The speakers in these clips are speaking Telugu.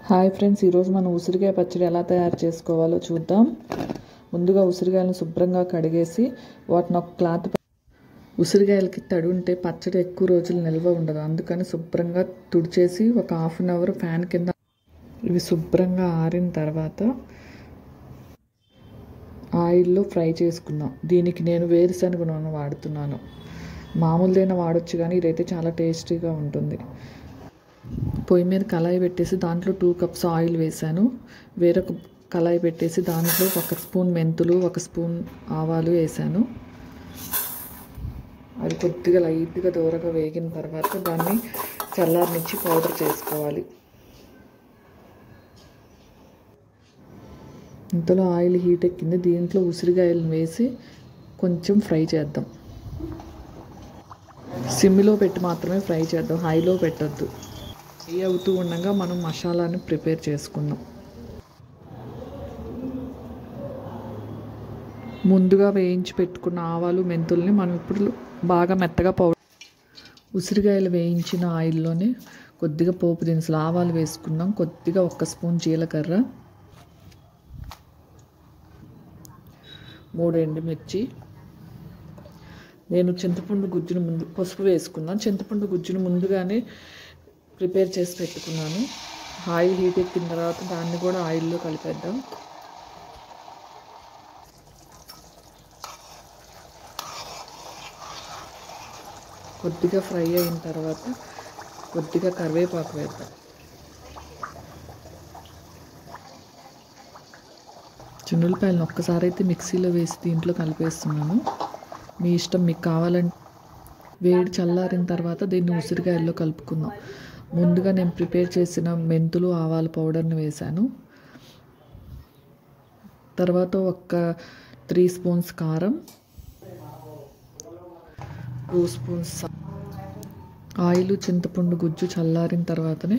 హాయ్ ఫ్రెండ్స్, ఈరోజు మనం ఉసిరికాయ పచ్చడి ఎలా తయారు చేసుకోవాలో చూద్దాం. ముందుగా ఉసిరికాయలను శుభ్రంగా కడిగేసి వాటిని ఒక క్లాత్ ఉసిరికాయలకి తడి ఉంటే పచ్చడి ఎక్కువ రోజులు నిల్వ ఉండదు. అందుకని శుభ్రంగా తుడిచేసి ఒక హాఫ్ అన్ అవర్ ఫ్యాన్ కింద ఇవి శుభ్రంగా ఆరిన తర్వాత ఆయిల్లో ఫ్రై చేసుకుందాం. దీనికి నేను వేరుశనగ నూనె వాడుతున్నాను. మామూలుదైనా వాడచ్చు, కానీ ఇదైతే చాలా టేస్టీగా ఉంటుంది. పొయ్యి మీద కళాయి పెట్టేసి దాంట్లో 2 కప్స్ ఆయిల్ వేసాను. వేరొక కళాయి పెట్టేసి దాంట్లో 1 స్పూన్ మెంతులు, 1 స్పూన్ ఆవాలు వేసాను. అది కొద్దిగా లైట్గా దూరగా వేగిన తర్వాత దాన్ని చల్లారనిచ్చి పౌడర్ చేసుకోవాలి. ఇంతలో ఆయిల్ హీట్ ఎక్కింది. దీంట్లో ఉసిరికాయలను వేసి కొంచెం ఫ్రై చేద్దాం. సిమ్లో పెట్టి మాత్రమే ఫ్రై చేద్దాం, హైలో పెట్టద్దు. ఫ్రై అవుతూ ఉండగా మనం మసాలాని ప్రిపేర్ చేసుకుందాం. ముందుగా వేయించి పెట్టుకున్న ఆవాలు, మెంతుల్ని మనం ఇప్పుడు బాగా మెత్తగా ఉసిరికాయలు వేయించిన ఆయిల్లోనే కొద్దిగా పోపు దినుసులు, ఆవాలు వేసుకుందాం. కొద్దిగా 1 స్పూన్ జీలకర్ర, 3 ఎండుమిర్చి. నేను చింతపండు గుజ్జును పసుపు వేసుకుందాం. చింతపండు గుజ్జును ముందుగానే ప్రిపేర్ చేసి పెట్టుకున్నాను. ఆయిల్ హీట్ ఎక్కిన తర్వాత దాన్ని కూడా ఆయిల్లో కలిపేద్దాం. కొద్దిగా ఫ్రై అయిన తర్వాత కొద్దిగా కరివేపాకు వేద్దాం. చిన్నులపాయలను ఒక్కసారి అయితే మిక్సీలో వేసి దీంట్లో కలిపేస్తున్నాను. మీ ఇష్టం, మీకు కావాలంటే. వేడి చల్లారిన తర్వాత దీన్ని ఉసిరికాయల్లో కలుపుకుందాం. ముందుగా నేను ప్రిపేర్ చేసిన మెంతులు, ఆవాల పౌడర్ని వేశాను. తర్వాత 3 స్పూన్స్ కారం, 2 స్పూన్స్ ఆయిల్, చింతపండు గుజ్జు చల్లారిన తర్వాతనే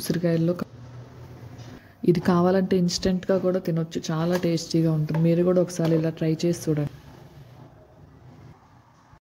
ఉసిరికాయల్లో. ఇది కావాలంటే ఇన్స్టెంట్గా కూడా తినొచ్చు, చాలా టేస్టీగా ఉంటుంది. మీరు కూడా ఒకసారి ఇలా ట్రై చేసి చూడండి.